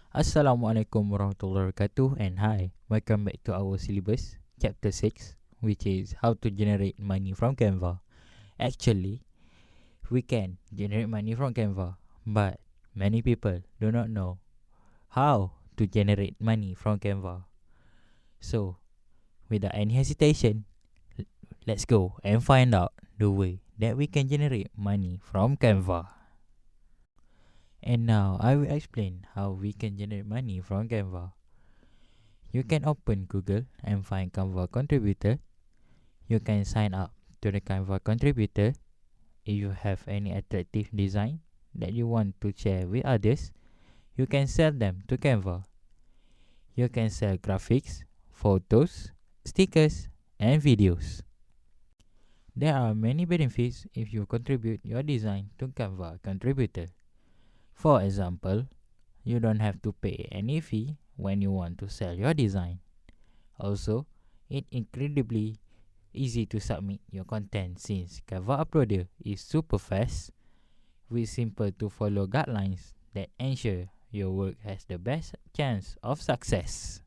Assalamualaikum warahmatullahi wabarakatuh, and hi, welcome back to our syllabus, chapter 6, which is how to generate money from Canva. Actually, we can generate money from Canva, but many people do not know how to generate money from Canva. So, without any hesitation, let's go and find out the way that we can generate money from Canva. And now I will explain how we can generate money from Canva. You can open Google and find Canva contributor. You can sign up to the Canva contributor. If you have any attractive design that you want to share with others, you can sell them to Canva. You can sell graphics, photos, stickers, and videos. There are many benefits if you contribute your design to Canva contributor. For example, you don't have to pay any fee when you want to sell your design. Also, it's incredibly easy to submit your content since Canva Uploader is super fast with simple to follow guidelines that ensure your work has the best chance of success.